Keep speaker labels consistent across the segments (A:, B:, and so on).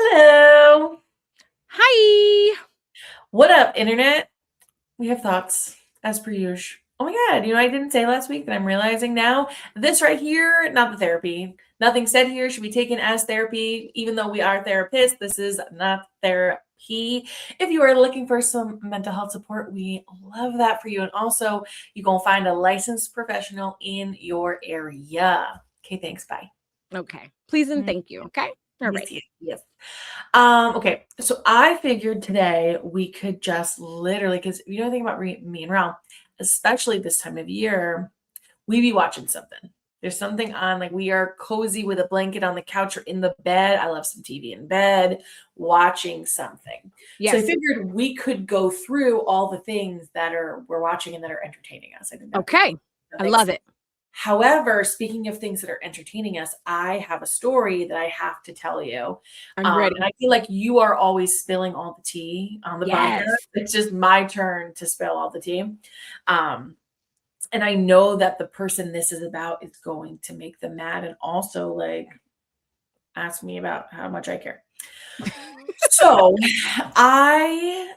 A: Hello.
B: Hi.
A: What up, internet? We have thoughts, as per usual. Oh my god, I didn't say last week that I'm realizing now. This right here, not the therapy. Nothing said here should be taken as therapy. Even though we are therapists, this is not therapy. If you are looking for some mental health support, we love that for you. And also, you're going to find a licensed professional in your area. Okay, thanks. Bye.
B: Okay. Please and
A: Mm,
B: thank you. Okay. All
A: Yes,
B: right.
A: yes, yes. Okay, so I figured today we could just literally, because you know the thing about me and Rell, especially this time of year, we be watching something. There's something on, like we are cozy with a blanket on the couch or in the bed. I love some TV in bed, watching something. So I
B: Yes.
A: figured we could go through all the things that we're watching and that are entertaining us. I think that'd be
B: Okay. I
A: thanks.
B: love it.
A: However, speaking of things that are entertaining us, I have a story that I have to tell you.
B: I'm ready.
A: And I feel like you are always spilling all the tea on the podcast.
B: Yes.
A: It's just my turn to spill all the tea. And I know that the person this is about is going to make them mad and also like ask me about how much I care. So I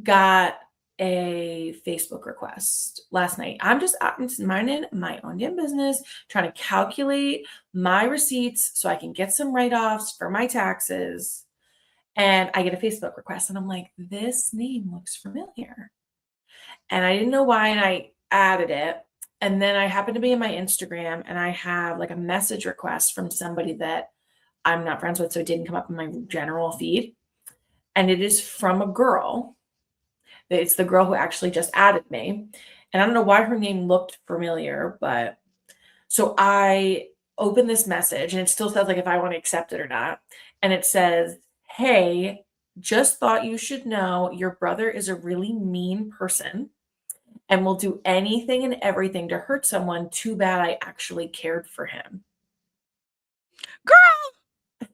A: got a Facebook request last night. I'm just minding my own damn business, trying to calculate my receipts so I can get some write-offs for my taxes. And I get a Facebook request and I'm like, this name looks familiar. And I didn't know why, and I added it. And then I happened to be in my Instagram and I have like a message request from somebody that I'm not friends with, so it didn't come up in my general feed. And it is from a girl. It's the girl who actually just added me. And I don't know why her name looked familiar, but so I open this message and it still says like if I want to accept it or not. And it says, "Hey, just thought you should know your brother is a really mean person and will do anything and everything to hurt someone. Too bad I actually cared for him."
B: Girl.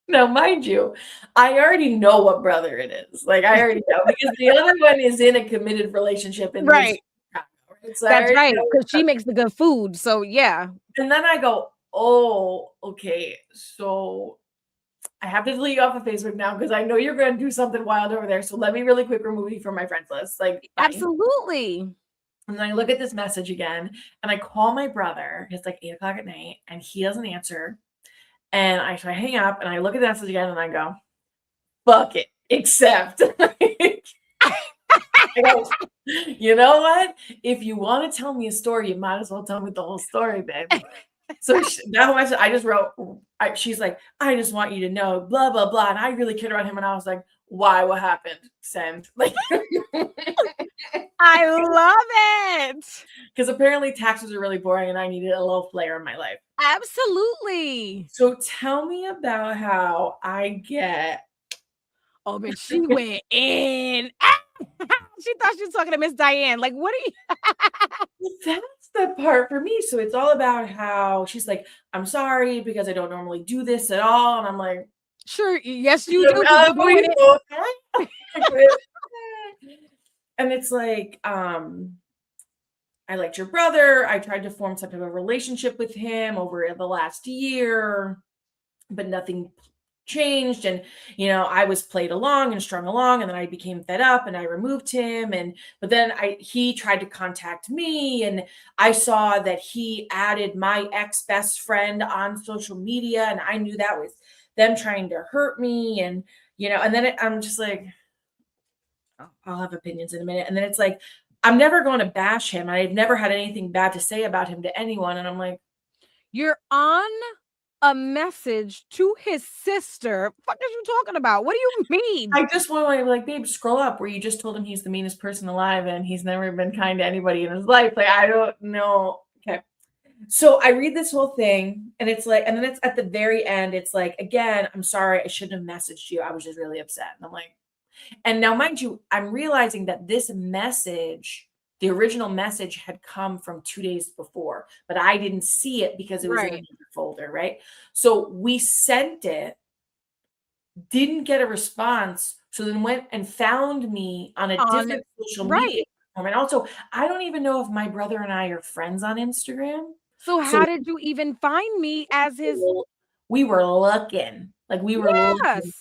A: Now, mind you, I already know what brother it is. Like I already know because the other one is in a committed relationship and lives
B: Right.
A: in Chicago, right? So I
B: That's
A: already
B: right.
A: know
B: Because she makes the good food. So yeah.
A: and then I go, "Oh, okay. So I have to delete you off of Facebook now because I know you're going to do something wild over there. So let me really quick remove you from my friends list. Like, bye."
B: Absolutely.
A: And then I look at this message again and I call my brother. It's like 8 o'clock at night and he doesn't answer. And I hang up and I look at the message again and I go, "Fuck it, accept." I go, "You know what? If you want to tell me a story, you might as well tell me the whole story, babe." So that whole message, I just wrote, she's like, "I just want you to know, blah, blah, blah." And I really cared about him. And I was like, "Why? What happened?" Send. Like,
B: I love it.
A: because apparently taxes are really boring and I needed a little flair in my life.
B: Absolutely.
A: So tell me about how I get.
B: Oh, but she went in. She thought she was talking to Miss Diane. Like, what are you?
A: That's the part for me. So it's all about how she's like, "I'm sorry because I don't normally do this at all." And I'm like,
B: Sure. Yes, you do. 'Cause you're doing
A: we
B: it.
A: both and it's like, "I liked your brother. I tried to form some type of relationship with him over the last year, but nothing changed. And, I was played along and strung along, and then I became fed up and I removed him. But then he tried to contact me, and I saw that he added my ex best friend on social media, and I knew that was them trying to hurt me. And then I'm just like, I'll have opinions in a minute. And then it's like, I'm never going to bash him. I've never had anything bad to say about him to anyone. And I'm like,
B: You're on a message to his sister. Fuck is you talking about? What do you mean?
A: I just want to like, babe, scroll up where you just told him he's the meanest person alive and he's never been kind to anybody in his life. Like, I don't know. Okay. So I read this whole thing and it's like, and then it's at the very end, it's like, again, "I'm sorry, I shouldn't have messaged you. I was just really upset." And I'm like, and now, mind you, I'm realizing that this message, the original message had come from 2 days before, but I didn't see it because it was in
B: Right.
A: another folder, right? So we sent it, didn't get a response, so then went and found me on a
B: On
A: different social media
B: right.
A: platform. And also, I don't even know if my brother and I are friends on Instagram.
B: So
A: So
B: how did you even find me as his
A: we were looking. Like we were
B: Yes.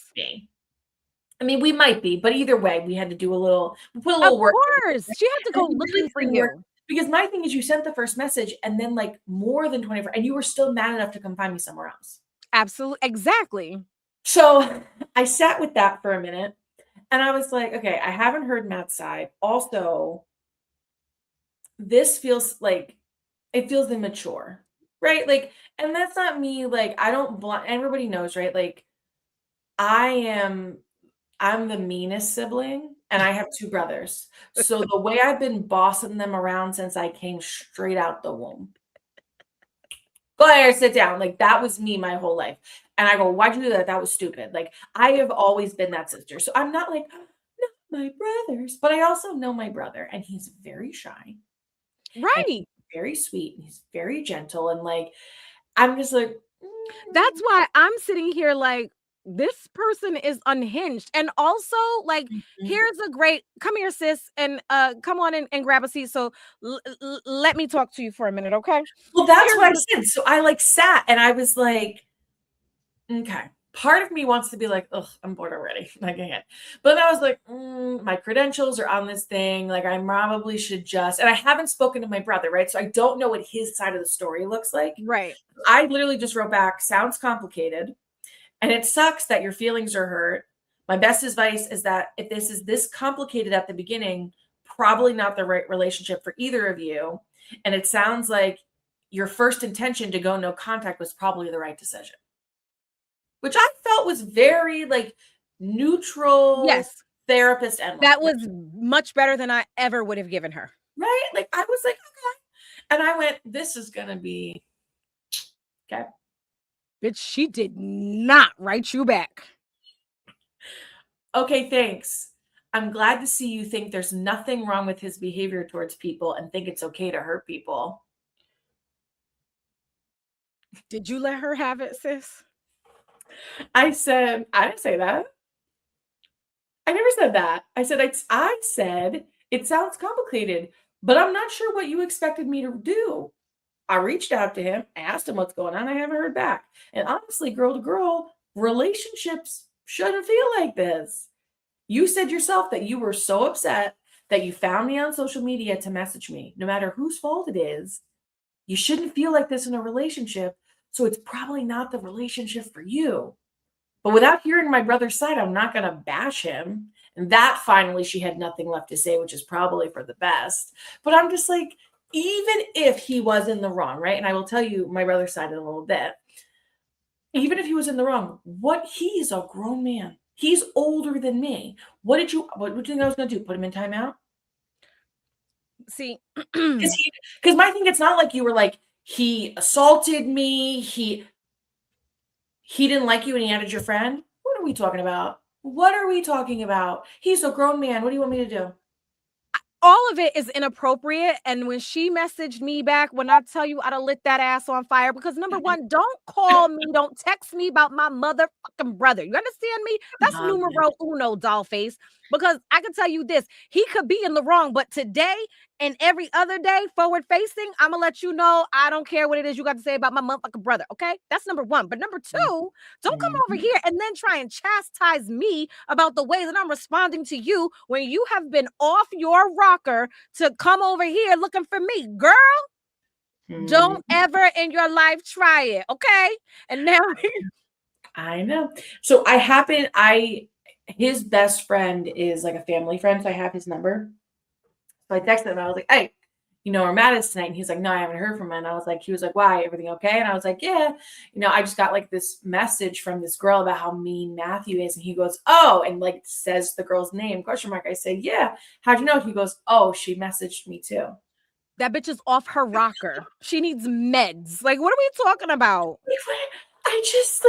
A: I mean, we might be, but either way, we had to do we put a
B: Of
A: little work.
B: course. She had to go looking for you.
A: Because my thing is you sent the first message and then like more than 24 and you were still mad enough to come find me somewhere else.
B: Absolutely. Exactly.
A: So I sat with that for a minute and I was like, okay, I haven't heard Matt's side. Also, this feels like it feels immature, right? Like, and that's not me. Like, I don't, everybody knows, right? Like, I'm the meanest sibling and I have two brothers. So the way I've been bossing them around since I came straight out the womb. Go ahead, sit down. Like that was me my whole life. And I go, why'd you do that? That was stupid. Like I have always been that sister. So I'm not like, not my brothers, but I also know my brother and he's very shy.
B: Right.
A: Very sweet and he's very gentle. And like, I'm just like,
B: That's why I'm sitting here like, this person is unhinged. And also, like, here's a great come here, sis, and come on in and grab a seat. So let me talk to you for a minute, okay?
A: well, that's what I said. So I like sat and I was like, okay. Part of me wants to be like, ugh, I'm bored already. I can't. But I was like, my credentials are on this thing. Like, I probably should just, and I haven't spoken to my brother, right? So I don't know what his side of the story looks like.
B: Right.
A: I literally just wrote back, sounds complicated. And it sucks that your feelings are hurt. My best advice is that if this is this complicated at the beginning, probably not the right relationship for either of you. And it sounds like your first intention to go no contact was probably the right decision. Which I felt was very like neutral.
B: Yes.
A: Therapist and
B: that was much better than I ever would have given her.
A: Right? Like I was like, okay. And I went, this is gonna be okay.
B: Bitch, she did not write you back.
A: Okay, thanks. I'm glad to see you think there's nothing wrong with his behavior towards people and think it's okay to hurt people.
B: Did you let her have it, sis?
A: I said, I didn't say that. I never said that. I said, it sounds complicated, but I'm not sure what you expected me to do. I reached out to him, asked him what's going on. I haven't heard back. And honestly, girl to girl, relationships shouldn't feel like this. You said yourself that you were so upset that you found me on social media to message me. No matter whose fault it is, you shouldn't feel like this in a relationship. So it's probably not the relationship for you. But without hearing my brother's side, I'm not going to bash him. And that finally, she had nothing left to say, which is probably for the best. But I'm just like, even if he was in the wrong, right? And I will tell you my brother's side in a little bit. Even if he was in the wrong, he's a grown man. He's older than me. What did you think I was going to do? Put him in timeout?
B: See,
A: because my thing, it's not like you were like, he assaulted me. He didn't like you and he added your friend. What are we talking about? What are we talking about? He's a grown man. What do you want me to do?
B: All of it is inappropriate. And when she messaged me back, when I tell you I'd have lit that ass on fire, because number one, don't call me, don't text me about my motherfucking brother. You understand me? That's numero uno, doll face. Because I can tell you this, he could be in the wrong, but today and every other day, forward facing, I'm gonna let you know I don't care what it is you got to say about my motherfucking brother. Okay, that's number one. But number two, don't come over here and then try and chastise me about the way that I'm responding to you when you have been off your rocker to come over here looking for me, girl. Don't ever in your life try it. Okay, and now
A: I know. So his best friend is like a family friend, so I have his number. So I texted him. I was like, hey, where Matt is tonight? And he's like, no, I haven't heard from him. And he was like, why? Everything okay? And I was like, yeah. I just got like this message from this girl about how mean Matthew is. And he goes, oh, and like says the girl's name, question mark. I say, yeah. How'd you know? He goes, oh, she messaged me too.
B: That bitch is off her rocker. She needs meds. Like, what are we talking about?
A: I just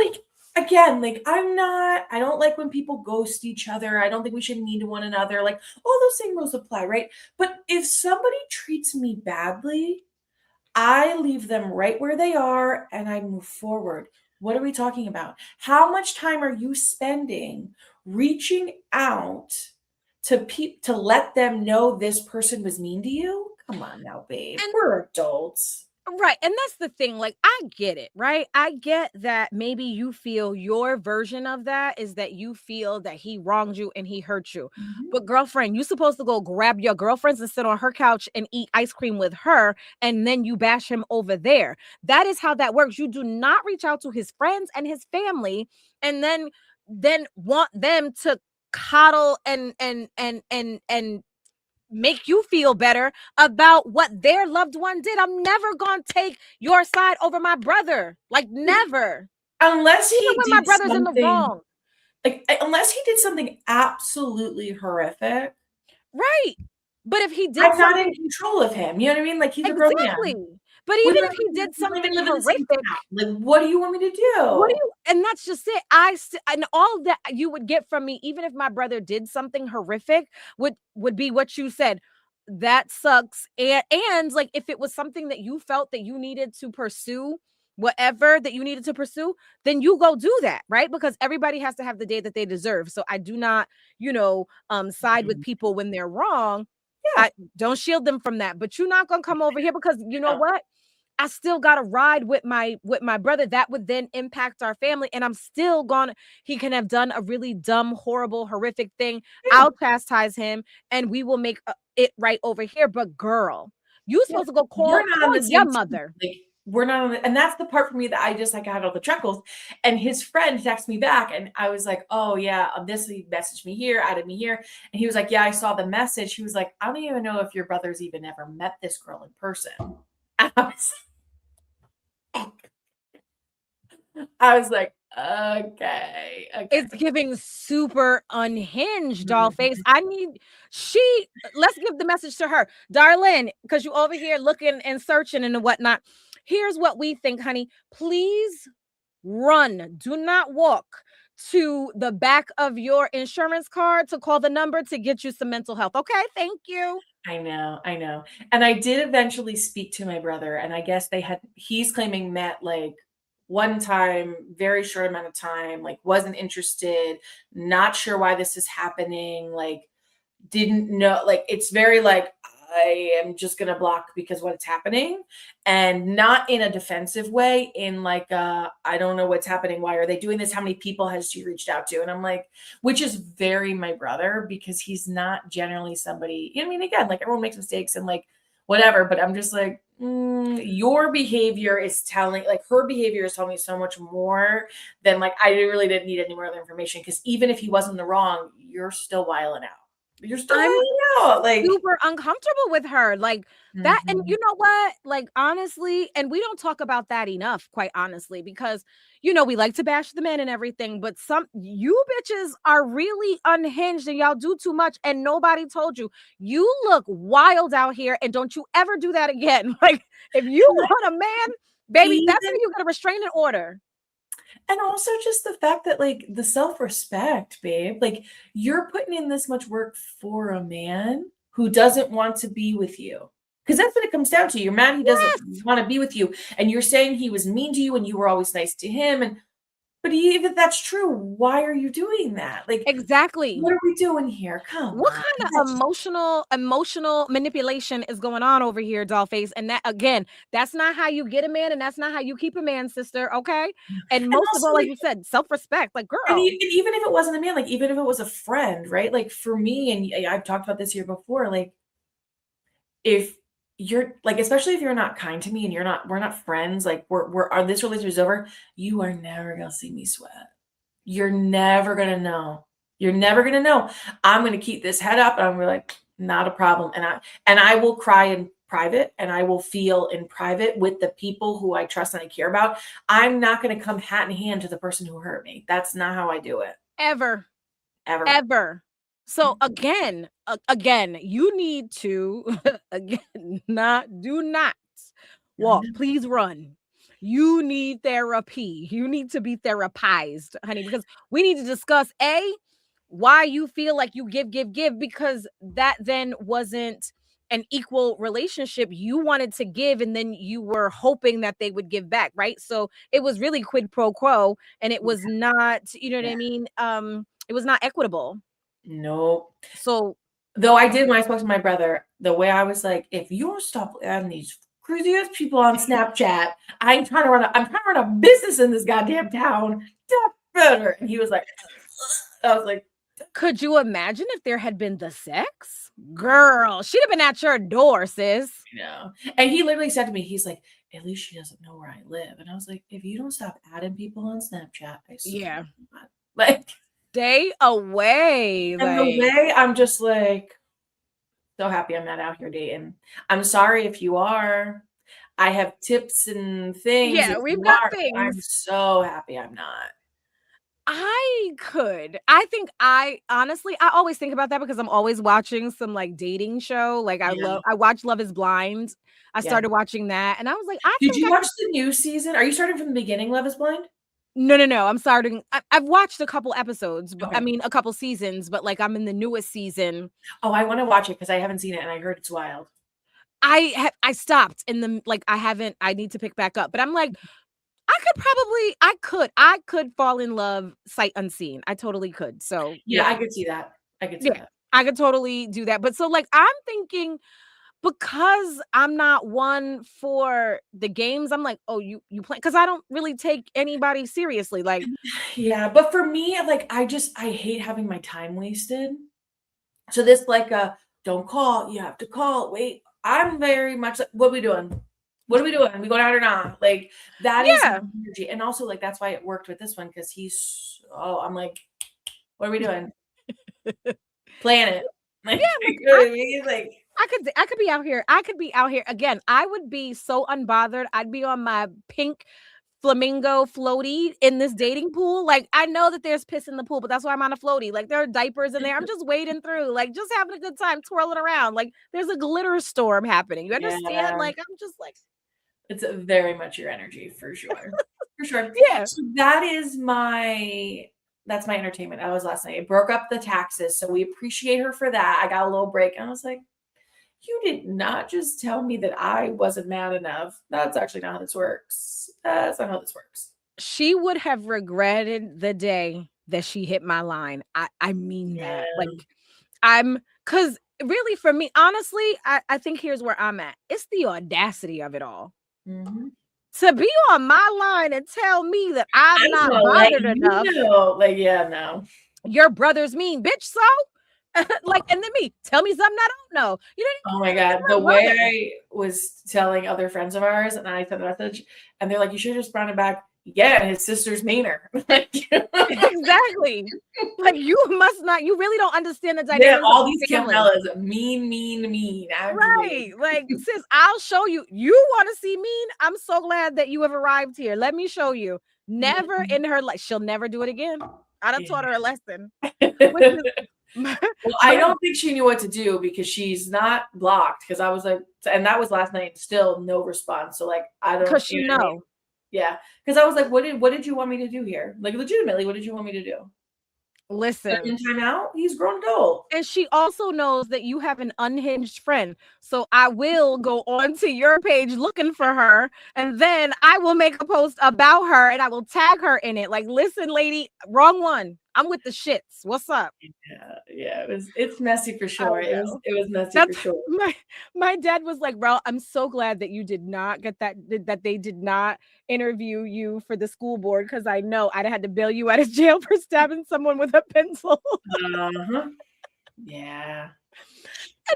A: again, I don't like when people ghost each other. I don't think we should mean to one another. Like all those same rules apply, right? But if somebody treats me badly, I leave them right where they are and I move forward. What are we talking about? How much time are you spending reaching out to let them know this person was mean to you? Come on now, babe. And we're adults.
B: Right. And that's the thing. Like, I get it, right? I get that maybe you feel your version of that is that you feel that he wronged you and he hurt you.
A: Mhm.
B: But, girlfriend, you supposed to go grab your girlfriends and sit on her couch and eat ice cream with her. And then you bash him over there. That is how that works. You do not reach out to his friends and his family and then want them to coddle and make you feel better about what their loved one did. I'm never going to take your side over my brother. Like, never.
A: Unless
B: Even
A: he
B: when my
A: did
B: brother's in the
A: something
B: wrong.
A: like, unless he did something absolutely horrific,
B: Right. But if he did
A: I'm not in
B: something
A: control of him, you know what I mean? Like, he's a grown
B: exactly.
A: man.
B: But
A: We
B: even
A: don't
B: if he
A: even
B: did
A: we don't even
B: something
A: live in the same
B: horrific,
A: town. Like, what do you want me to
B: what do
A: do?
B: you and that's just it. And all that you would get from me, even if my brother did something horrific, would be what you said. That sucks. And like if it was something that you felt that you needed to pursue, whatever that you needed to pursue, then you go do that, right? Because everybody has to have the day that they deserve. So I do not, side with
A: Mhm.
B: people when they're wrong.
A: Yeah.
B: I don't shield them from that. But you're not gonna come over here because you know
A: No.
B: what? I still got to ride with my brother. That would then impact our family, and I'm still gonna. He can have done a really dumb, horrible, horrific thing.
A: Yeah.
B: I'll chastise him, and we will make it right over here. But girl, you
A: Yeah.
B: supposed to go
A: We're
B: call
A: not on
B: call
A: the
B: your
A: same team.
B: mother.
A: Like, we're not on the and that's the part for me that I just, like, had all the chuckles, and his friend texted me back, and I was like, "Oh, yeah, this he messaged me here, added me here," and he was like, "Yeah, I saw the message." He was like, "I don't even know if your brother's even ever met this girl in person." And I was like, "Okay,
B: It's
A: okay."
B: giving super unhinged, doll face.
A: Mhm.
B: I need she let's give the message to her. Darlene, because you over here looking and searching and whatnot. Here's what we think, honey. Please run. Do not walk to the back of your insurance card to call the number to get you some mental health. Okay, thank you.
A: I know, I know. And I did eventually speak to my brother, and I guess he's claiming met like one time, very short amount of time, like wasn't interested, not sure why this is happening, like didn't know, like it's very like I am just gonna block because what's happening, and not in a defensive way, in like I don't know what's happening. Why are they doing this? How many people has she reached out to? And I'm like, which is very my brother because he's not generally somebody, you know what I mean? Again, like everyone makes mistakes and like whatever, but I'm just like, your behavior is telling, like her behavior is telling me so much more than like I really didn't need any more other information because even if he wasn't in the wrong, you're still wiling out. You're still
B: I'm
A: hanging out, like
B: super uncomfortable with her. Like that. And you
A: mhm.
B: know what? Like, honestly, and we don't talk about that enough, quite honestly, because, we like to bash the men and everything, but you bitches are really unhinged and y'all do too much. And nobody told you. You look wild out here. And don't you ever do that again. Like, if you
A: And I
B: want a man, baby, that's when
A: even
B: you get a restraining order.
A: and also just the fact that, like, the self-respect, babe, like, you're putting in this much work for a man who doesn't want to be with you, because that's what it comes down to. You're mad he doesn't
B: Yes,
A: wanna be with you, and you're saying he was mean to you and you were always nice to him, and but even if that's true, why are you doing that? Like,
B: exactly.
A: what are we doing here? Come
B: What
A: on.
B: kind of
A: That's
B: emotional manipulation is going on over here, dollface? And that again, that's not how you get a man, and that's not how you keep a man, sister. Okay. And
A: and
B: most of
A: also,
B: all, like
A: like
B: you said, self-respect. Like,
A: and
B: girl,
A: even if it wasn't a man, like, even if it was a friend, right? Like, for me, and I've talked about this here before, like, if you're like, especially if you're not kind to me and we're not friends, like, this relationship is over, you are never gonna see me sweat. You're never gonna know. You're never gonna know. I'm gonna keep this head up, and I'm gonna be like, "Not a problem," and I will cry in private, and I will feel in private with the people who I trust and I care about. I'm not gonna come hat in hand to the person who hurt me. That's not how I do it,
B: ever,
A: ever.
B: ever. So again, you need to again do not walk. Please run. You need therapy. You need to be therapized, honey, because we need to discuss why you feel like you give because that then wasn't an equal relationship. You wanted to give and then you were hoping that they would give back, right? So it was really quid pro quo and it
A: Yeah,
B: was not, you know what
A: yeah.
B: I mean? It was not equitable.
A: Nope.
B: So
A: Though I did when I spoke to my brother, the way I was like, "If you don't stop adding these crazy ass people on Snapchat. I'm trying to run a business in this goddamn town. Better. And he was like, I was like,
B: could you imagine if there had been the sex? Girl, she'd have been at your door, sis.
A: you know. And he literally said to me, he's like, at least she doesn't know where I live. And I was like, if you don't stop adding people on Snapchat, I swear.
B: Yeah.
A: Like,
B: stay away.
A: and the way I'm just like, so happy I'm not out here dating. I'm sorry if you are. I have tips and things.
B: Yeah, we've got things.
A: I'm so happy I'm not.
B: I could. I think I always think about that because I'm always watching some like dating show. Like I watch Love is Blind. I started watching that and I was like,
A: Did you watch the new season? Are you starting from the beginning, Love is Blind?
B: No. I'm starting. I've watched a couple episodes, but I mean a couple seasons, but like I'm in the newest season.
A: Oh, I want to watch it because I haven't seen it and I heard it's wild.
B: I stopped in the I need to pick back up, but I'm like, I could fall in love sight unseen. I totally could. So
A: yeah, I could see that. I
B: could totally do that. But so like I'm thinking because I'm not one for the games, I'm like, oh, you play because I don't really take anybody seriously. Like,
A: yeah, but for me, like I hate having my time wasted. So this like don't call, you have to call. Wait, I'm very much like, what are we doing? What are we doing? We going out or not? Like that is energy. And also like that's why it worked with this one because I'm like, what are we doing? Plan it. Like, like
B: I could be out here. I could be out here again. I would be so unbothered. I'd be on my pink flamingo floaty in this dating pool. Like I know that there's piss in the pool, but that's why I'm on a floaty. Like there are diapers in there. I'm just wading through, like just having a good time, twirling around. Like there's a glitter storm happening. You understand?
A: Yeah.
B: Like I'm just like,
A: it's very much your energy for sure. For sure.
B: Yeah.
A: So that's my entertainment. That was last night. I broke up the taxes. So we appreciate her for that. I got a little break. And I was like, you did not just tell me that I wasn't mad enough. That's actually not how this works. That's not how this works.
B: She would have regretted the day that she hit my line. I mean that. Like because really for me, honestly, I think here's where I'm at. It's the audacity of it all.
A: Mm-hmm.
B: To be on my line and tell me that I'm not bothered enough.
A: Like, yeah, no.
B: Your brother's mean, bitch, so? Like, and then me, tell me something I don't know. You know
A: oh my God. The way I was telling other friends of ours, and I sent a message, and they're like, you should have just brought it back. Yeah, his sister's meaner.
B: Exactly. Like you really don't understand the dynamic.
A: Yeah, all these Camellas, mean.
B: Right. Like, sis, I'll show you. You want to see mean? I'm so glad that you have arrived here. Let me show you. Never in her life. She'll never do it again. I'd have taught her a lesson.
A: Well, I don't think she knew what to do because she's not blocked. Because I was like, and that was last night. Still no response. So like, I don't.
B: Because you know.
A: Yeah, because I was like, what did you want me to do here? Like, legitimately, what did you want me to do?
B: Listen,
A: in time out, he's grown adult.
B: And she also knows that you have an unhinged friend. So I will go onto your page looking for her, and then I will make a post about her and I will tag her in it. Like, listen, lady, wrong one. I'm with the shits. What's up?
A: Yeah, it's messy for sure. It was messy for sure.
B: My dad was like, Rell, I'm so glad that you did not get that they did not interview you for the school board because I know I'd have had to bail you out of jail for stabbing someone with a pencil.
A: Yeah.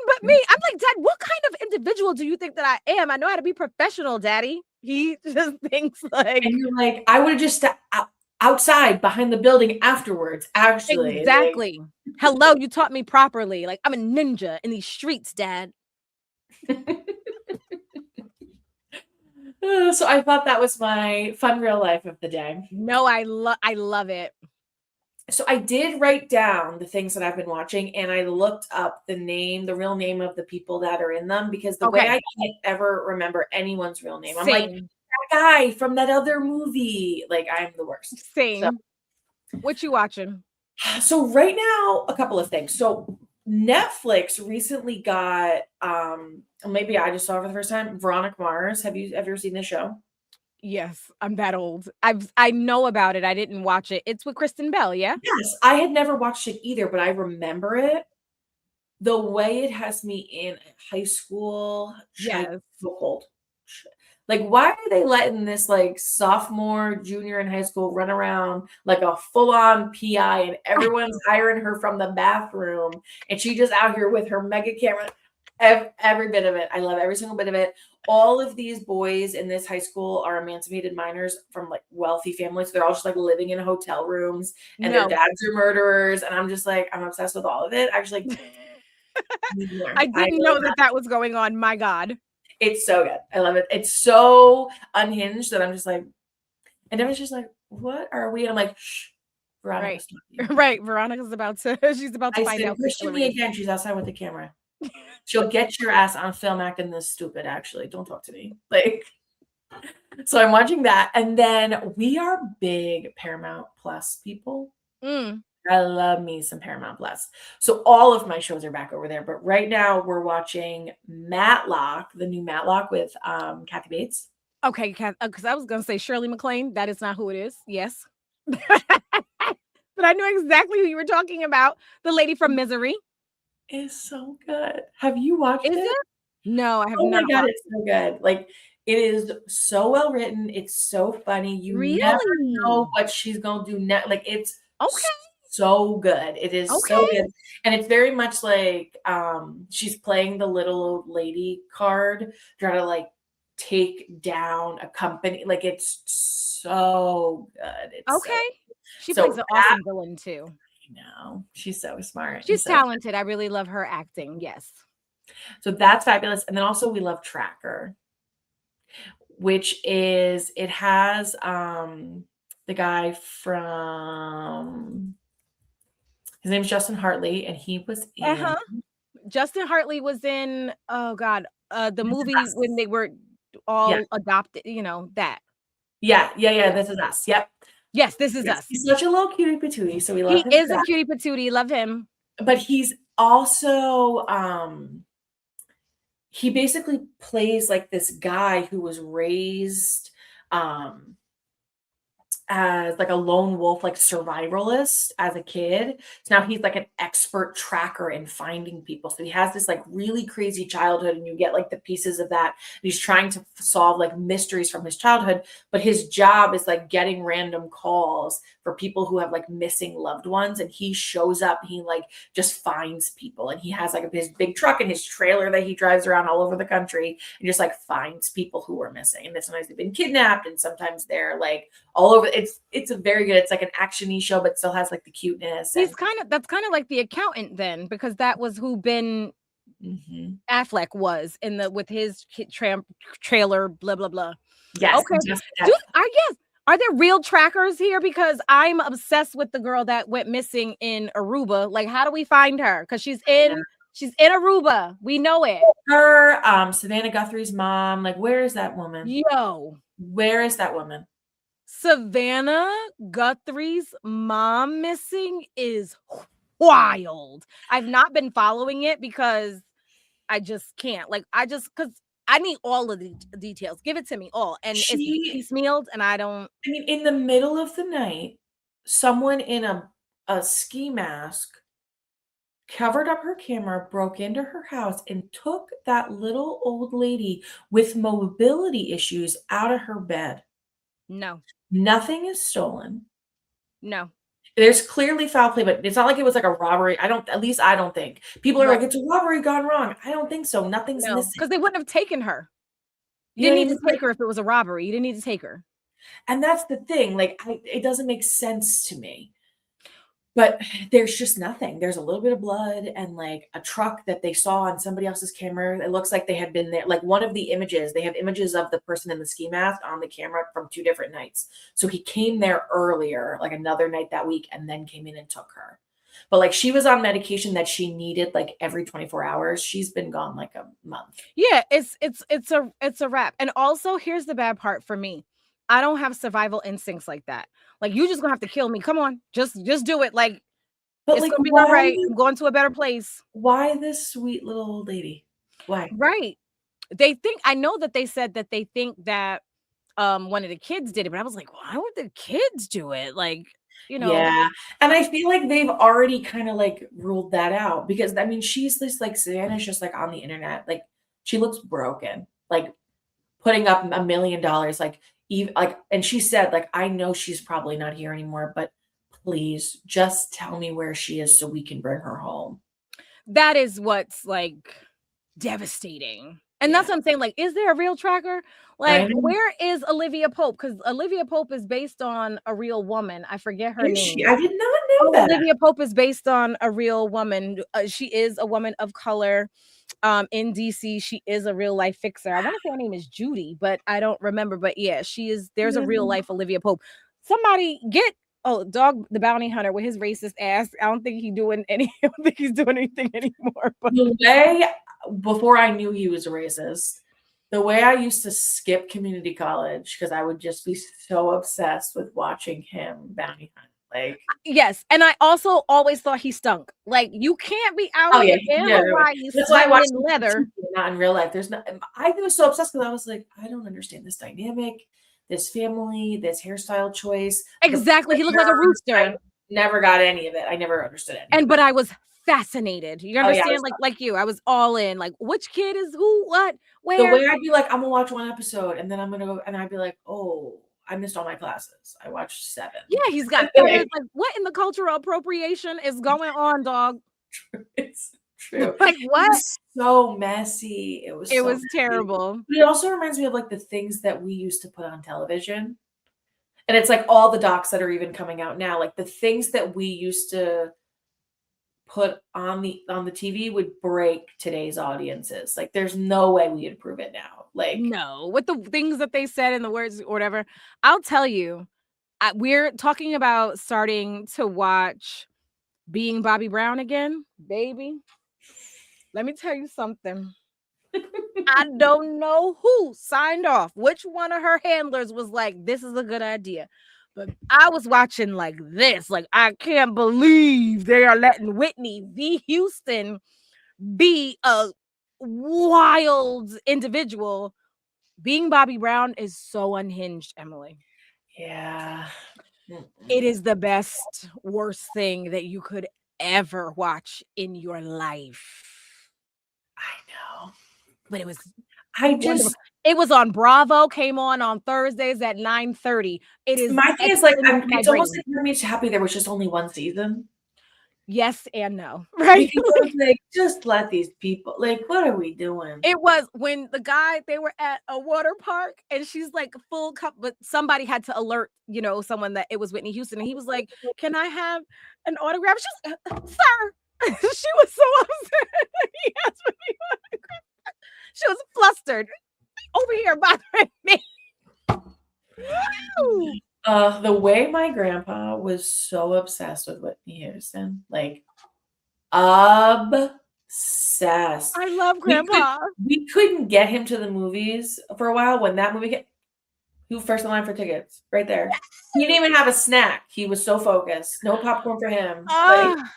B: But me, I'm like, Dad, what kind of individual do you think that I am? I know how to be professional, Daddy. He just thinks like,
A: and you're like, I would have just outside behind the building afterwards, actually.
B: Exactly. Like, hello, you taught me properly. Like, I'm a ninja in these streets, Dad.
A: So I thought that was my fun real life of the day.
B: No, I love it.
A: So I did write down the things that I've been watching, and I looked up the real name of the people that are in them because the way I can't ever remember anyone's real name. I'm like, that guy from that other movie. Like, I'm the worst.
B: Same. So, what you watching?
A: So right now, a couple of things. So Netflix recently got, maybe I just saw it for the first time, Veronica Mars. Have you ever seen this show?
B: Yes, I'm that old. I know about it. I didn't watch it. It's with Kristen Bell, yeah?
A: Yes, I had never watched it either, but I remember it. The way it has me in high school,
B: yes,
A: so cold. Like, why are they letting this like sophomore, junior in high school run around like a full-on PI and everyone's hiring her from the bathroom and she just out here with her mega camera? Every bit of it. I love every single bit of it. All of these boys in this high school are emancipated minors from like wealthy families. They're all just like living in hotel rooms and their dads are murderers. And I'm just like, I'm obsessed with all of it. Actually,
B: I didn't know that was going on. My God.
A: It's so good. I love it. It's so unhinged that I'm just like, and everyone's just like, what are we? And I'm like, shh, Veronica's talking.
B: Right. Veronica's about to, she's about to find out.
A: Question me again. She's outside with the camera. She'll get your ass on film acting this stupid, actually. Don't talk to me. Like, so I'm watching that. And then we are big Paramount Plus people. I love me some Paramount Plus. So all of my shows are back over there. But right now we're watching Matlock, the new Matlock with Kathy Bates.
B: Okay, because I was going to say Shirley MacLaine. That is not who it is. Yes. But I knew exactly who you were talking about. The lady from Misery.
A: It's so good. Have you watched it?
B: No, I have not.
A: Oh my God, it's so good. Like, it is so well written. It's so funny. You never know what she's going to do next. Like, it's so good. It is so good. And it's very much like she's playing the little old lady card, trying to like take down a company. Like, it's so good. It's
B: she plays an awesome villain too.
A: I know. She's so smart.
B: She's talented. I really love her acting. Yes.
A: So that's fabulous. And then also we love Tracker, which is, it has the guy from, his name's Justin Hartley, and he was in
B: Justin Hartley was in, oh God, the movie when they were all adopted, you know, that.
A: Yeah. This Is Us. Yep.
B: Yes, This Is Us.
A: He's such a little cutie patootie, so we love him.
B: He is a cutie patootie. Love him.
A: But he's also he basically plays like this guy who was raised as like a lone wolf, like survivalist as a kid. So now he's like an expert tracker in finding people. So he has this like really crazy childhood, and you get like the pieces of that. And he's trying to solve like mysteries from his childhood, but his job is like getting random calls for people who have like missing loved ones. And he shows up, he like just finds people, and he has like his big truck and his trailer that he drives around all over the country and just like finds people who are missing. And then sometimes they've been kidnapped and sometimes they're like all over. It's a very good, it's like an action-y show, but still has like the cuteness.
B: That's kind of like The Accountant then, because that was who Ben Affleck was with his trailer, blah blah blah.
A: Yes.
B: Okay. Are there real trackers here? Because I'm obsessed with the girl that went missing in Aruba. Like, how do we find her? Because she's in Aruba. We know it.
A: Her, Savannah Guthrie's mom. Like, where is that woman? Where is that woman?
B: Savannah Guthrie's mom missing is wild. I've not been following it because I just can't. Like, because I need all of the details. Give it to me all. And it's piecemealed, and I don't.
A: I mean, in the middle of the night, someone in a ski mask covered up her camera, broke into her house, and took that little old lady with mobility issues out of her bed.
B: No.
A: Nothing is stolen.
B: No.
A: There's clearly foul play, but it's not like it was like a robbery. At least I don't think. People are like, it's a robbery gone wrong. I don't think so. Nothing's missing.
B: Because they wouldn't have taken her. You didn't need to take her if it was a robbery. You didn't need to take her.
A: And that's the thing. Like, it doesn't make sense to me. But there's just nothing. There's a little bit of blood and like a truck that they saw on somebody else's camera. It looks like they had been there. Like, one of the images, they have images of the person in the ski mask on the camera from 2 different nights. So he came there earlier, like another night that week, and then came in and took her. But like, she was on medication that she needed like every 24 hours. She's been gone like a month.
B: Yeah, it's a wrap. And also, here's the bad part for me. I don't have survival instincts like that. Like, you just gonna have to kill me. Come on, just do it. Like, but it's like, gonna be all right. I'm going to a better place.
A: Why this sweet little old lady? Why?
B: Right. I know that they said that they think that one of the kids did it, but I was like, why would the kids do it? Like, you know.
A: Yeah. And I feel like they've already kind of like ruled that out, because I mean, she's this like, Savannah's just like on the internet. Like, she looks broken. Like, putting up $1 million, like, even like, and she said, like, I know she's probably not here anymore, but please just tell me where she is so we can bring her home.
B: That is what's, like, devastating. And that's
A: Yeah.
B: what I'm saying, like, is there a real tracker?
A: I
B: Like,
A: know.
B: where is Olivia Pope? Because Olivia Pope is based on a real woman. I forget her
A: Is she?
B: name.
A: I did not know
B: Oh,
A: that.
B: Olivia Pope is based on a real woman. She is a woman of color, in DC. She is a real life fixer. I wanna say her name is Judy, but I don't remember, but yeah, there's a real life Olivia Pope. Somebody get Dog the Bounty Hunter with his racist ass. I don't think I don't think he's doing anything anymore, but
A: The way before I knew he was a racist, the way I used to skip community college because I would just be so obsessed with watching him bounty hunt. Like,
B: yes, and I also always thought he stunk. Like, you can't be out
A: oh yeah,
B: here in
A: yeah.
B: Hawaii
A: That's why I
B: sweating
A: watched
B: in
A: him on
B: leather.
A: TV, not in real life. There's not. I was so obsessed because I was like, I don't understand this dynamic, this family, this hairstyle choice, the
B: Exactly, he looked like a
A: I
B: rooster.
A: never got any of it. I never understood any of
B: But
A: it.
B: I was fascinated. You
A: Oh yeah, I
B: understand?
A: was
B: Like you, I was all in. Like, which kid is who, what,
A: the
B: where?
A: way I'd be like, I'm gonna watch one episode and then I'm gonna go and I'd be like, oh, I missed all my classes. I watched 7.
B: Yeah, he's got feathers. Like, what in the cultural appropriation is going on, dog?
A: It's true.
B: Like,
A: It
B: what?
A: was so messy. It was
B: It
A: so
B: was
A: messy.
B: terrible.
A: But it also reminds me of, like, the things that we used to put on television, and it's, like, all the docs that are even coming out now, like, the things that we used to put on the TV would break today's audiences. Like, there's no way we'd approve it now. Like,
B: No, with the things that they said and the words or whatever. I'll tell you, we're talking about starting to watch Being Bobby Brown again, baby. Let me tell you something. I don't know who signed off. Which one of her handlers was like, this is a good idea. But I was watching like this. Like, I can't believe they are letting Whitney v. Houston be a wild individual. Being Bobby Brown is so unhinged, Emily.
A: yeah.
B: It is the best, worst thing that you could ever watch in your life.
A: I know.
B: But it was
A: I
B: wonderful.
A: just
B: It was on Bravo, came on Thursdays at 9:30. It is
A: my thing is, like,
B: etched into my
A: it's almost
B: brain.
A: like you're just happy there was just only 1 season.
B: Yes and no, right?
A: Because I was like, "Just let these people like, what are we doing?"
B: It was when they were at a water park and she's like full cup, but somebody had to alert, someone that it was Whitney Houston. And he was like, "Can I have an autograph?" She's sir. She was so upset. He asked me. She was flustered. Over here bothering me. Woo!
A: The way my grandpa was so obsessed with Whitney Houston, like, obsessed.
B: I love
A: We could
B: grandpa.
A: we couldn't get him to the movies for a while when that movie came. Who first in line for tickets? Right there. He didn't even have a snack. He was so focused. No popcorn for him. Like,
B: Ah,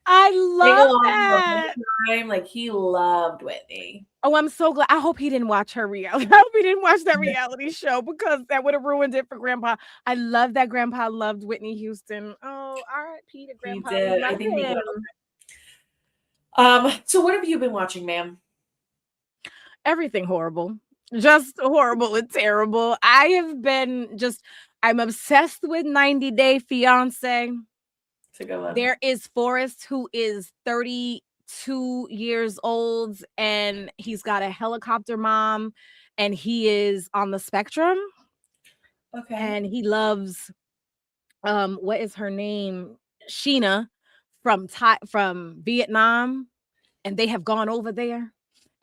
B: I
A: sing
B: love
A: along the
B: that.
A: whole time. Like, he loved Whitney.
B: Oh, I'm so glad. I hope he didn't watch her reality. I hope he didn't watch that reality show because that would have ruined it for grandpa. I love that grandpa loved Whitney Houston. Oh, R.I.P. to
A: He
B: grandpa. We
A: did. I
B: love
A: think he did.
B: him.
A: So what have you been watching, ma'am?
B: Everything horrible. Just horrible and terrible. I'm obsessed with 90 Day Fiance.
A: It's a good one.
B: There is Forrest, who is 32 years old, and he's got a helicopter mom, and he is on the spectrum,
A: Okay.
B: and he loves, what is her name? Sheena from Vietnam, and they have gone over there,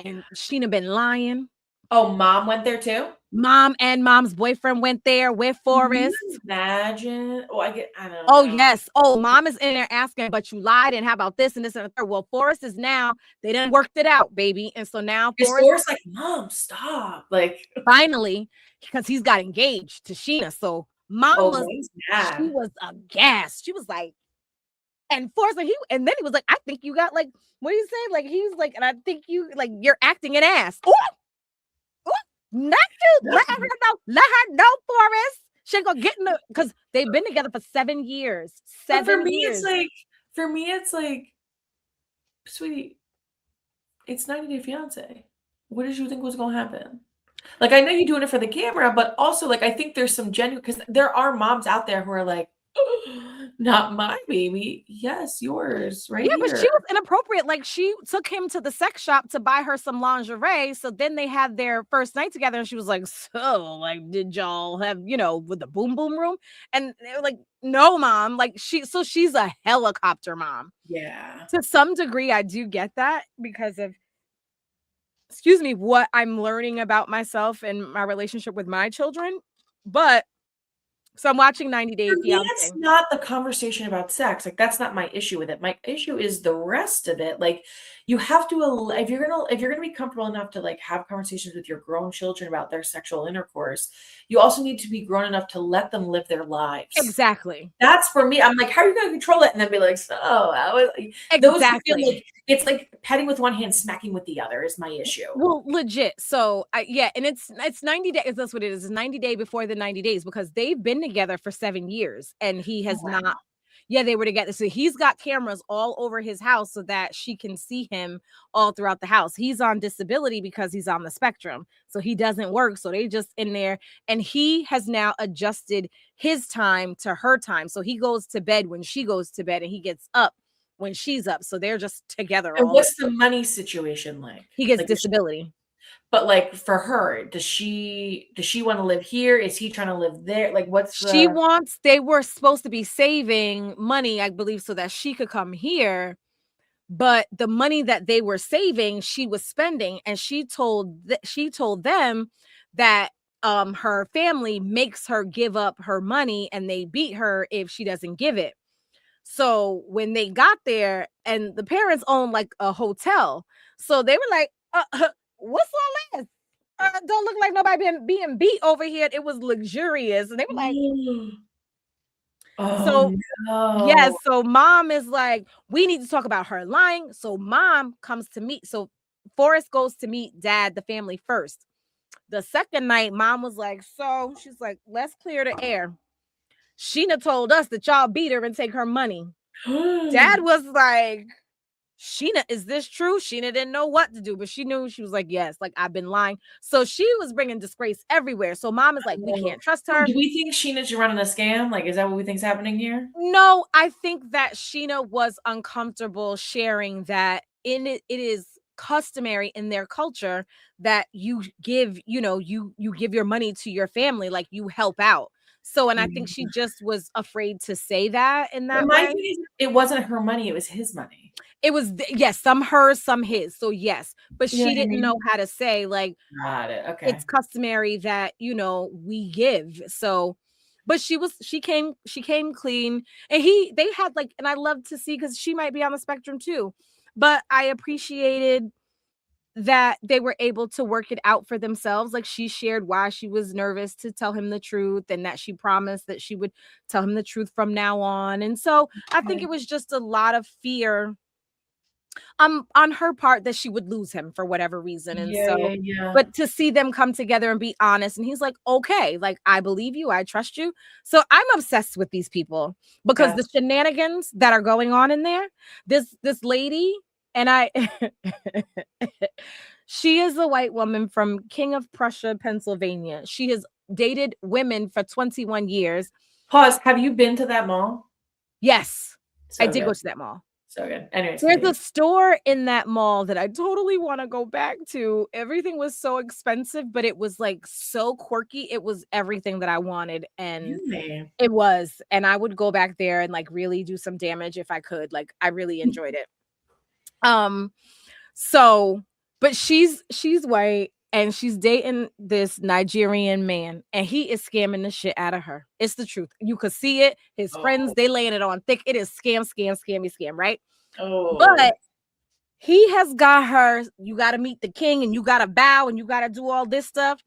B: and Sheena been lying.
A: Oh, mom went there too?
B: Mom and mom's boyfriend went there with
A: Can
B: Forrest.
A: you imagine? Oh, I don't
B: Oh,
A: know.
B: yes. Oh, mom is in there asking, but you lied, and how about this and this and the third? Well, Forrest is now, they done worked it out, baby. And so now
A: Is
B: Forrest
A: Forrest like, "Mom, stop." Like,
B: finally, because he's got engaged to Sheena. So mom
A: oh,
B: was,
A: he's
B: she
A: mad.
B: was aghast. She was like, and Forrest, like, and then he was like, I think you got like, what do you say? Like, he's like, and I think you, like, you're acting an ass. Ooh, ooh, not you. Let her know, Forrest. She ain't gonna get in the, because they've been together for 7 years.
A: But for
B: 7
A: me,
B: years.
A: it's like, sweetie, it's 90 Day Fiance. What did you think was gonna happen? Like, I know you're doing it for the camera, but also, like, I think there's some genuine because there are moms out there who are like, "Not my baby." "Yes, yours, right
B: Yeah, but
A: here."
B: she was inappropriate. Like, she took him to the sex shop to buy her some lingerie. So then they had their first night together, and she was like, "So, like, did y'all have, with the boom boom room?" And they were like, "No, mom." Like, she's a helicopter mom.
A: Yeah.
B: To some degree, I do get that because of, excuse me, what I'm learning about myself and my relationship with my children. But so I'm watching 90 Day
A: For me, it's
B: Fiance.
A: not the conversation about sex, like, that's not my issue with it. My issue is the rest of it, like, you have to if you're gonna be comfortable enough to, like, have conversations with your grown children about their sexual intercourse, you also need to be grown enough to let them live their lives.
B: Exactly.
A: That's for me, I'm like, "How are you gonna control it?" And then be like, "So, I was" like those I feel
B: Exactly.
A: like it's like petting with one hand, smacking with the other is my issue.
B: Well, legit. So, yeah, and it's 90 days. That's what it is. It's 90 day before the 90 days because they've been together for 7 years and he
A: Oh,
B: has
A: wow.
B: not. Yeah, they were together. So he's got cameras all over his house so that she can see him all throughout the house. He's on disability because he's on the spectrum. So he doesn't work. So they just in there and he has now adjusted his time to her time. So he goes to bed when she goes to bed and he gets up when she's up. So they're just together
A: And
B: all the
A: what's the money situation like?
B: he gets
A: Like, is she
B: disability.
A: but, like, for her, does she wanna live here? Is he trying to live there? Like, what's
B: She
A: the
B: wants they were supposed to be saving money, I believe, so that she could come here, but the money that they were saving, she was spending, and she told them that, her family makes her give up her money, and they beat her if she doesn't give it. So, when they got there and the parents own, like, a hotel, so they were like, what's all this? Don't look like nobody being beat over here." It was luxurious, and they were like
A: Oh,
B: so yes,
A: no.
B: so mom is like, "We need to talk about her lying." So mom comes to meet so Forrest goes to meet dad, the family first. The second night, mom was like, "So," she's like, "Let's clear the air. Sheena told us that y'all beat her and take her money." Dad was like, "Sheena, is this true?" Sheena didn't know what to do, but she knew. She was like, "Yes, like I've been lying." So she was bringing disgrace everywhere. So mom is like, "We
A: Oh.
B: can't trust
A: So
B: her."
A: do we think Sheena's running a scam? Like, is that what we think's happening here?
B: No, I think that Sheena was uncomfortable sharing that it is customary in their culture that you give, you give your money to your family, like you help out. So, and I think she
A: Yeah.
B: just was afraid to say that in
A: But
B: that
A: my
B: way.
A: thing is it wasn't her money, it was his money.
B: It was yes, some hers, some his. So yes, but
A: You know
B: she
A: what I
B: didn't know
A: mean?
B: how to say like
A: Got it, okay.
B: it's customary that, we give. So, but she came clean and they had like, and I love to see because she might be on the spectrum too. But I appreciated that they were able to work it out for themselves. Like she shared why she was nervous to tell him the truth and that she promised that she would tell him the truth from now on. And so I think
A: Okay.
B: it was just a lot of fear on her part that she would lose him for whatever reason. And
A: Yeah,
B: so,
A: yeah, yeah.
B: but to see them come together and be honest, and he's like, okay, like I believe you, I trust you. So I'm obsessed with these people because
A: Yes.
B: the shenanigans that are going on in there, this lady, and I she is a white woman from King of Prussia, Pennsylvania. She has dated women for 21 years.
A: Pause, have you been to that mall?
B: Yes, I
A: So
B: did
A: good,
B: go to that mall.
A: so good. Anyways,
B: There's a
A: continue.
B: store in that mall that I totally wanna go back to. Everything was so expensive, but it was, like, so quirky. It was everything that I wanted, and
A: Really?
B: it was, and I would go back there and, like, really do some damage if I could. Like, I really enjoyed it. Um, so but she's white, and she's dating this Nigerian man, and he is scamming the shit out of her. It's the truth. You could see it. His friends,
A: Oh,
B: they laying it on thick. It is scam, scam, scammy, scam, right?
A: oh.
B: But he has got her, you gotta meet the king and you gotta bow and you gotta do all this stuff.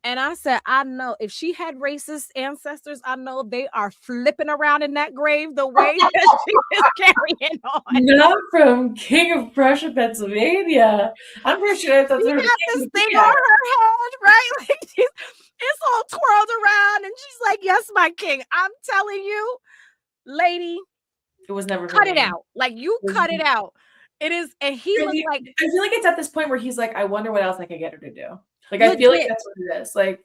B: And I said, I know if she had racist ancestors, I know they are flipping around in that grave the way that she is carrying on.
A: Not from King of Prussia, Pennsylvania. I'm pretty sure that's
B: She
A: where the
B: got
A: king
B: this
A: would
B: thing
A: be
B: on
A: at.
B: her head, right? Like it's all twirled around, and she's like, "Yes, my king." I'm telling you, lady,
A: It was never for
B: cut it
A: me.
B: out. Like you
A: It was
B: cut it out. It is, and he
A: I
B: looked
A: feel
B: like
A: I feel like it's at this point where he's like, "I wonder what else I could get her to do." Like, I feel like
B: Legit.
A: that's what it is. Like,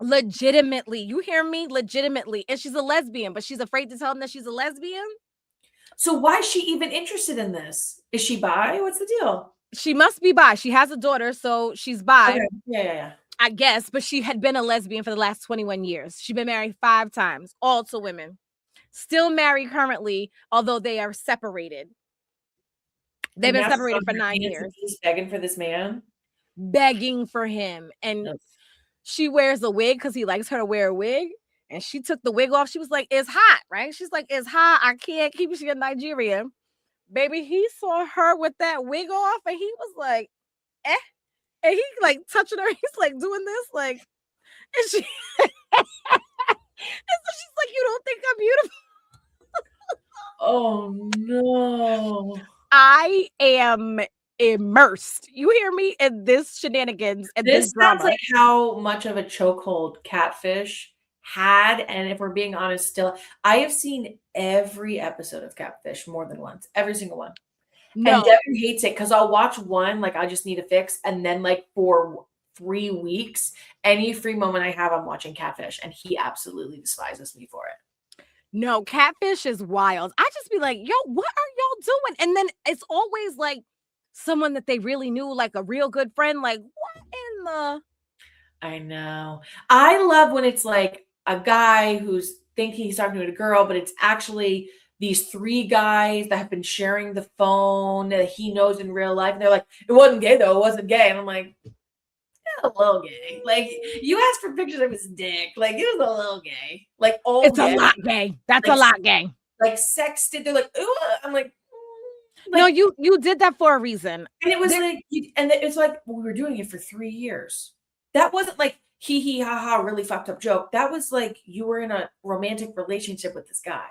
B: Legitimately. You hear me? Legitimately. And she's a lesbian, but she's afraid to tell him that she's a lesbian.
A: so why is she even interested in this? Is she bi? What's the deal?
B: She must be bi. She has a daughter, so she's bi.
A: Okay. Yeah.
B: I guess, but she had been a lesbian for the last 21 years. She's been married 5 times, all to women. Still married currently, although they are separated. They've
A: And
B: been
A: now she's
B: separated
A: on
B: for
A: her
B: 9
A: hands and
B: years,
A: knees begging for this man.
B: begging for him. And
A: Ugh.
B: she wears a wig because he likes her to wear a wig. And she took the wig off. She was like, it's hot, right? She's like, it's hot. I can't keep you in Nigeria. Baby, he saw her with that wig off and he was like, eh. And he like touching her. He's like doing this, like, and she and so she's like, you don't think I'm beautiful?
A: Oh no.
B: I am immersed. You hear me in this shenanigans and this
A: This sounds
B: drama.
A: like how much of a chokehold Catfish had, and if we're being honest, still, I have seen every episode of Catfish more than once, every single one. And
B: No,
A: Devin hates it because I'll watch one, like I just need a fix, and then like for 3 weeks, any free moment I have, I'm watching Catfish, and he absolutely despises me for it.
B: no, Catfish is wild. I just be like, yo, what are y'all doing? And then it's always like someone that they really knew, like a real good friend. Like, what in the
A: I know. I love when it's like a guy who's thinking he's talking to a girl, but it's actually these 3 guys that have been sharing the phone that he knows in real life. And they're like, it wasn't gay though, it wasn't gay. And I'm like, yeah, a little gay. Like, you asked for pictures of his dick. Like, it was a little gay. Like, oh
B: it's a
A: yeah.
B: lot gay. That's
A: Like,
B: a lot gay.
A: like sexted. They're like, ooh. I'm like,
B: No,
A: like,
B: you did that for a reason.
A: and it was
B: There,
A: like, and it's like, well, we were doing it for 3 years. That wasn't like hee hee ha ha, really fucked up joke. That was like you were in a romantic relationship with this guy.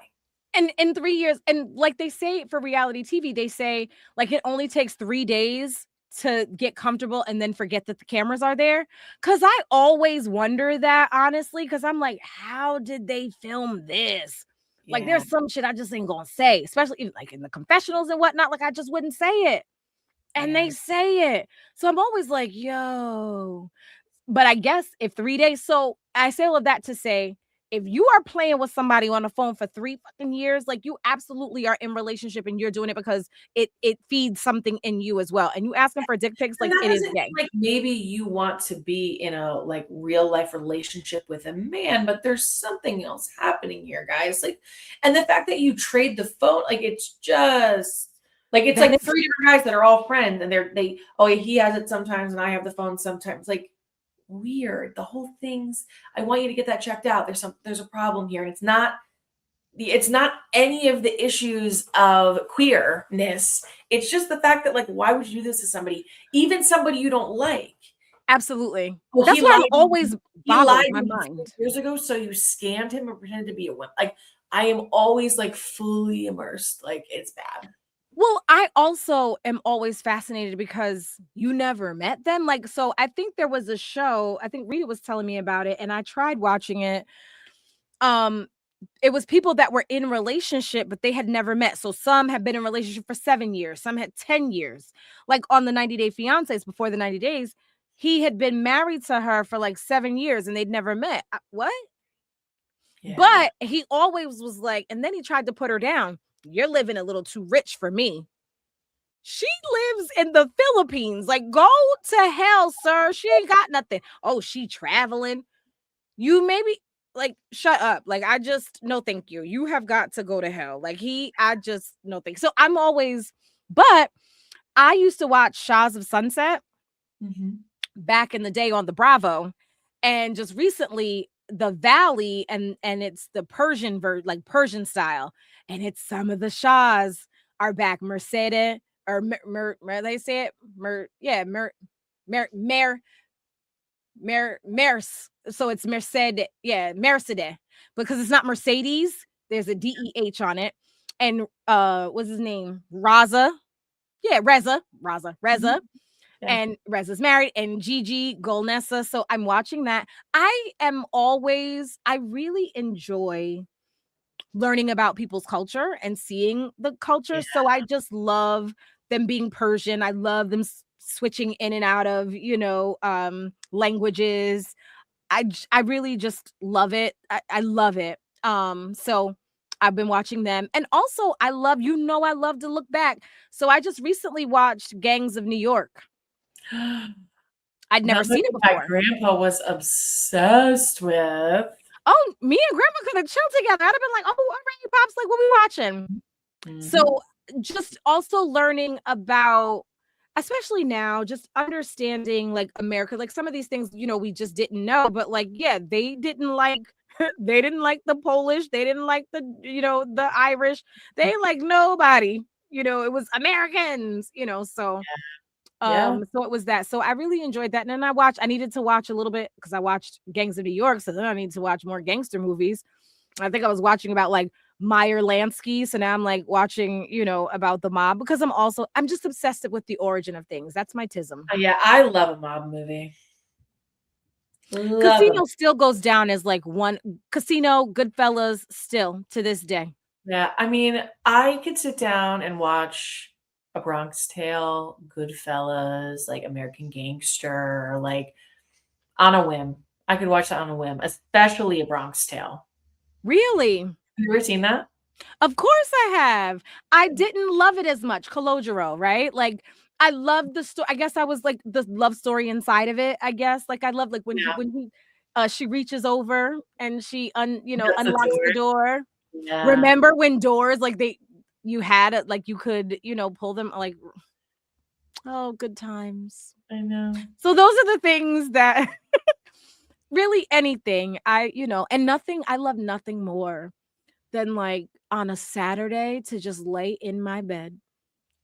B: and in 3 years, and like they say for reality TV, they say like it only takes 3 days to get comfortable and then forget that the cameras are there. Cause I always wonder that honestly, cause I'm like, how did they film this? Like
A: Yeah.
B: there's some shit I just ain't gonna say, especially like in the confessionals and whatnot. Like I just wouldn't say it. And
A: Yeah.
B: they say it. So I'm always like, yo, but I guess if 3 days, so I say all of that to say, if you are playing with somebody on the phone for 3 fucking years, like you absolutely are in relationship and you're doing it because it feeds something in you as well. And you asking for dick pics,
A: And
B: like
A: that
B: it is
A: doesn't mean
B: gay.
A: like maybe you want to be in a like real life relationship with a man, but there's something else happening here, guys. Like, and the fact that you trade the phone, like it's just like it's
B: Then
A: like
B: it's
A: 3 different guys that are all friends, and they oh yeah, he has it sometimes, and I have the phone sometimes. Like weird. The whole thing's. I want you to get that checked out. There's a problem here, and it's not any of the issues of queerness. It's just the fact that like, why would you do this to somebody, even somebody you don't like?
B: absolutely.
A: Well,
B: That's why I'm always
A: he lied
B: boggles my
A: to you
B: mind.
A: 4 years ago, so you scammed him and pretended to be a woman. Like, I am always like fully immersed. Like, it's bad.
B: Well, I also am always fascinated because you never met them. Like, so I think there was a show, I think Rita was telling me about it, and I tried watching it. Um, it was people that were in relationship, but they had never met. So some had been in relationship for 7 years, some had 10 years. Like on the 90-Day Fiancés, before the 90 days, he had been married to her for like 7 years and they'd never met. What?
A: Yeah.
B: But he always was like, and then he tried to put her down. You're living a little too rich for me. She lives in the Philippines. Like, go to hell, sir. She ain't got nothing. Oh, she traveling. You maybe like shut up. Like, I just no thank you. You have got to go to hell. Like I just no thank. So I'm always, but I used to watch Shades of Sunset
A: Mhm.
B: back in the day on the Bravo, and just recently the Valley, and it's the Persian like Persian style, and it's some of the Shahs are back. Mercedes or they say it yeah Mers. So it's Mercedes, yeah, Mercedes, because it's not Mercedes. There's a DEH on it, and what's his name? Raza, yeah, Reza,
A: Mhm. Yeah.
B: and Reza's married, and Gigi Golnessa. So I'm watching that. I really enjoy learning about people's culture and seeing the culture.
A: Yeah.
B: So I just love them being Persian. I love them switching in and out of, languages. I really just love it. I love it. So I've been watching them. And also I love to look back. So I just recently watched Gangs of New York. I'd never
A: Another
B: seen it
A: thing my
B: before.
A: grandpa was obsessed with.
B: Oh, me and grandma could have chilled together. I'd have been like, oh, all right, Pops, like what we watching?
A: Mhm.
B: So just also learning about, especially now, just understanding like America, like some of these things, we just didn't know, but like, yeah, they didn't like they didn't like the Polish, they didn't like the Irish, they like nobody, it was Americans, so
A: Yeah.
B: so it was that. So I really enjoyed that. And then I needed to watch a little bit because I watched Gangs of New York. So then I need to watch more gangster movies. I think I was watching about like Meyer Lansky. So now I'm like watching, about the mob because I'm just obsessed with the origin of things. That's my tism.
A: Yeah, I love a mob movie. Love them.
B: Casino still goes down as like one Casino, Goodfellas, still to this day.
A: Yeah, I mean, I could sit down and watch A Bronx Tale, Goodfellas, like American Gangster, like on a whim. I could watch that on a whim, especially A Bronx Tale.
B: Really?
A: Have you ever seen that?
B: Of course I have. I didn't love it as much. Calogero, right? Like I love the story. I guess I was like the love story inside of it. I guess like I love like
A: Yeah,
B: she reaches over and she
A: that's the
B: unlocks the
A: door.
B: door.
A: Yeah,
B: Remember when doors like you had it like you could pull them like, oh, good times.
A: I know.
B: So those are the things that really anything and nothing. I love nothing more than like on a Saturday to just lay in my bed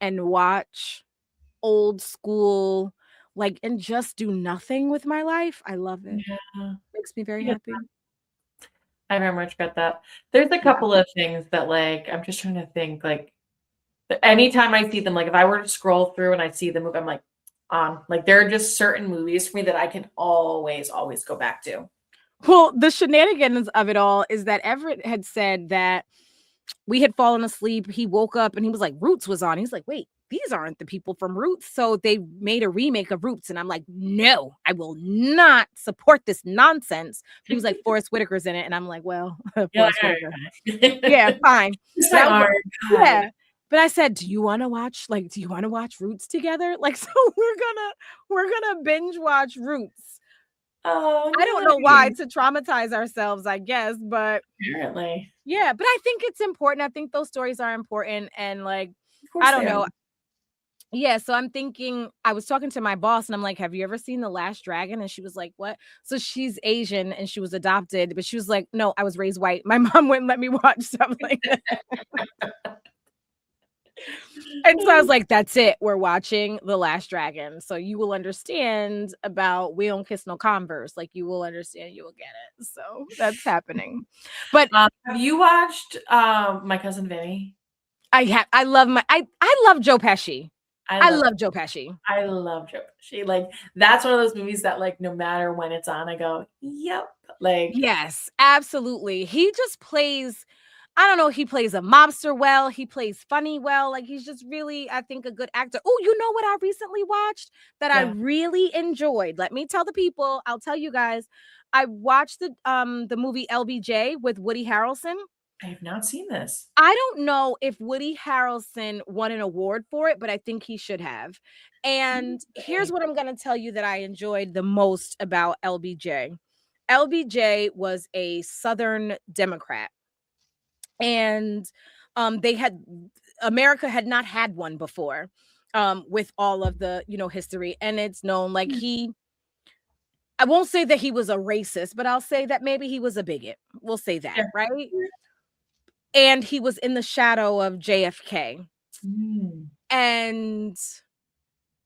B: and watch old school, like, and just do nothing with my life. I love it.
A: Yeah.
B: Makes me very
A: Yeah,
B: happy.
A: I very much get that. There's a
B: Yeah.
A: couple of things that, like, I'm just trying to think, like, anytime I see them, like, if I were to scroll through and I see the movie, I'm like, on. Like, there are just certain movies for me that I can always, always go back to.
B: Well, the shenanigans of it all is that Everett had said that we had fallen asleep. He woke up and he was like, Roots was on. He's like, wait, these aren't the people from Roots. So they made a remake of Roots. And I'm like, no, I will not support this nonsense. He was like, Forrest Whitaker's in it. And I'm like, well,
A: You're
B: Forrest
A: like,
B: Whitaker.
A: "Alright,
B: Yeah,
A: fine."
B: fine.
A: Just
B: But
A: my
B: I was
A: arm,
B: like,
A: God.
B: yeah. But I said, do you want to watch Roots together? Like, so we're gonna binge watch Roots.
A: Oh,
B: I don't know why,
A: nice.
B: to traumatize ourselves, I guess, but
A: Apparently.
B: yeah, but I think it's important. I think those stories are important and like
A: Of
B: I
A: course
B: don't
A: they are.
B: know. Yeah, so I'm thinking I was talking to my boss and I'm like, "Have you ever seen The Last Dragon?" And she was like, "What?" So she's Asian and she was adopted, but she was like, "No, I was raised white. My mom wouldn't let me watch stuff like that." And so I was like, "That's it. We're watching The Last Dragon. So you will understand about we don't kiss no Converse. Like you will understand, you will get it." So that's happening. But
A: Have you watched, My Cousin Vinny?
B: I love Joe Pesci.
A: I
B: I
A: love
B: love Joe Pesci.
A: I love Joe Pesci, like, that's one of those movies that, like, no matter when it's on, I go, "Yep." Like,
B: Yes, absolutely. He just plays, I don't know, he plays a mobster well, he plays funny well, like he's just really, I think, a good actor. Oh, you know what I recently watched that I
A: yeah,
B: really enjoyed? Let me tell the people, I'll tell you guys. I watched the movie LBJ with Woody Harrelson.
A: I have not seen this.
B: I don't know if Woody Harrelson won an award for it, but I think he should have. And here's
A: Okay.
B: what I'm going to tell you that I enjoyed the most about LBJ. LBJ was a Southern Democrat, and they had America had not had one before, with all of the history, and it's known like he. I won't say that he was a racist, but I'll say that maybe he was a bigot. We'll say that,
A: Yeah.
B: right? And he was in the shadow of JFK.
A: Mm.
B: And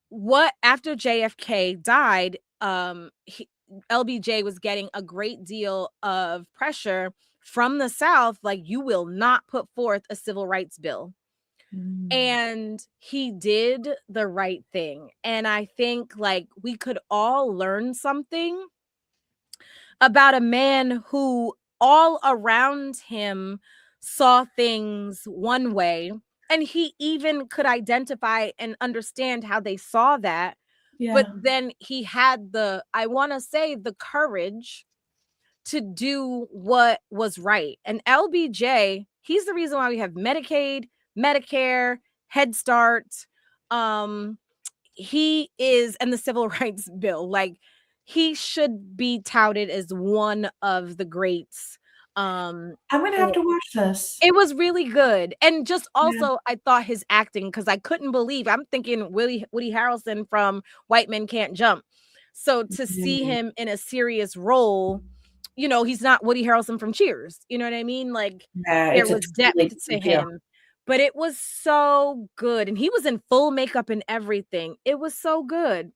B: what after JFK died, LBJ was getting a great deal of pressure from the South, like you will not put forth a civil rights bill.
A: Mm.
B: And he did the right thing. And I think like we could all learn something about a man who all around him saw things one way, and he even could identify and understand how they saw that, But
A: Yeah.
B: then he had I want to say, the courage to do what was right. And LBJ, he's the reason why we have Medicaid, Medicare, Head Start. He is, and the Civil Rights Bill. Like, he should be touted as one of the greats.
A: I'm gonna have to watch this.
B: It was really good. And just
A: Yeah.
B: also, I thought his acting, because I couldn't believe, I'm thinking Woody Harrelson from White Men Can't Jump. So to see
A: Mhm.
B: him in a serious role, he's not Woody Harrelson from Cheers. You know what I mean? Like,
A: Yeah,
B: there
A: it's a
B: was
A: totally
B: depth to
A: different deal.
B: him, but it was so good. And he was in full makeup and everything. It was so good.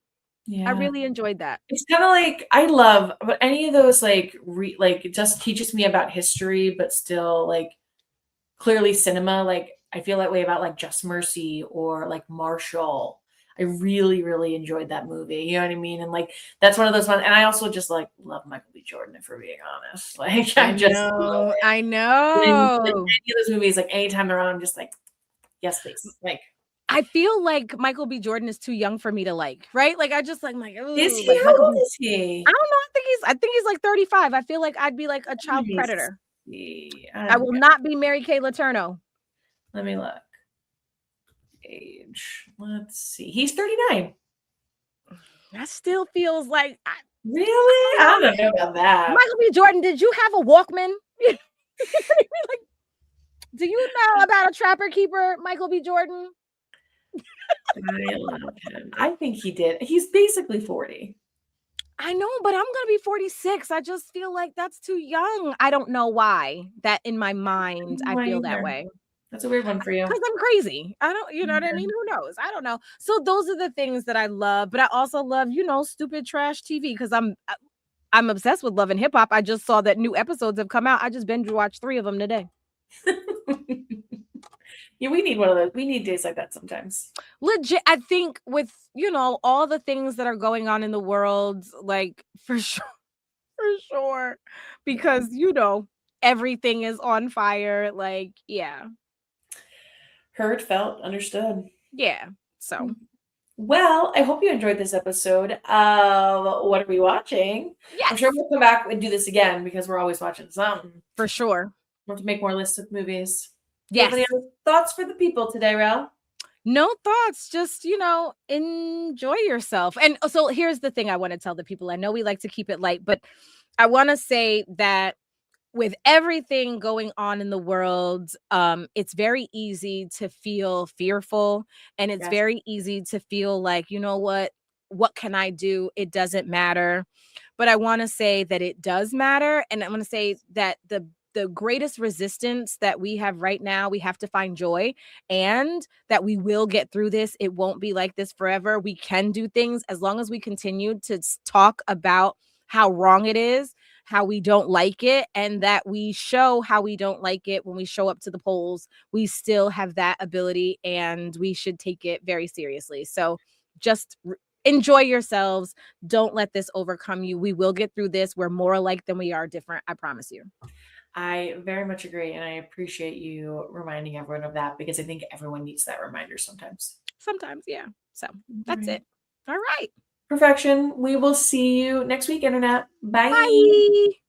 B: I
A: Yeah.
B: really enjoyed that.
A: It's kinda like I love but any of those, like, it just teaches me about history, but still, like, clearly cinema, like, I feel that way about, like, Just Mercy or, like, Marshall. I really, really enjoyed that movie, you know what I mean? And, like, that's one of those ones and I also just, like, love Michael B. Jordan, if we're being honest. Like, I
B: I
A: just love
B: know.
A: it.
B: I
A: And
B: know.
A: any of those movies, like, anytime they're on, I'm just like, "Yes, please." Like
B: I feel like Michael B. Jordan is too young for me to like, right? Like, I'm like,
A: is
B: ooh,
A: he?
B: like
A: How
B: Michael
A: old
B: B.
A: is
B: I
A: he?
B: don't know. I think he's like 35. I feel like I'd be like a
A: Let
B: child
A: me
B: predator.
A: see.
B: I will not be Mary Kay Letourneau.
A: Let me look. Age. Let's see. He's 39.
B: That still feels like, I
A: Really?
B: don't
A: I
B: know.
A: don't know about that.
B: Michael B. Jordan, did you have a Walkman? Like, do you know about a Trapper Keeper, Michael B. Jordan?
A: I love him. I think he did. He's basically 40.
B: I know, but I'm gonna be 46. I just feel like that's too young. I don't know why. That in my mind, I
A: Why
B: feel that
A: either?
B: way.
A: That's a weird one for you.
B: Because I'm crazy. I don't, you know what I
A: Yeah.
B: mean? Who knows? I don't know. So those are the things that I love, but I also love, stupid trash TV, because I'm obsessed with Love and Hip Hop. I just saw that new episodes have come out. I just binge watched 3 of them today.
A: Yeah, we need one of those. We need days like that sometimes.
B: Legit, I think with, all the things that are going on in the world, like, for sure, for sure,
A: Yeah.
B: because, everything is on fire. Like, yeah.
A: Heard, felt, understood.
B: Yeah. So,
A: Well, I hope you enjoyed this episode of What Are We Watching? I'm sure
B: yes,
A: we'll come back and do this again because we're always watching something.
B: for sure.
A: We'll have to make more lists of movies. Do you have any
B: Yes.
A: other thoughts for the people today, Rel?
B: No thoughts, just, enjoy yourself. And so here's the thing I want to tell the people. I know we like to keep it light, but I want to say that with everything going on in the world, it's very easy to feel fearful, and it's
A: Yes.
B: very easy to feel like, what can I do? It doesn't matter. But I want to say that it does matter. And I want to say that the greatest resistance that we have right now, we have to find joy, and that we will get through this. It won't be like this forever. We can do things as long as we continue to talk about how wrong it is, how we don't like it, and that we show how we don't like it when we show up to the polls. We still have that ability, and we should take it very seriously. So just enjoy yourselves. Don't let this overcome you. We will get through this. We're more alike than we are different. I promise you.
A: I very much agree, and I appreciate you reminding everyone of that because I think everyone needs that reminder sometimes.
B: Sometimes, yeah. So
A: All
B: that's
A: right.
B: it. All right.
A: Perfection. We will see you next week, Internet. Bye.
B: Bye.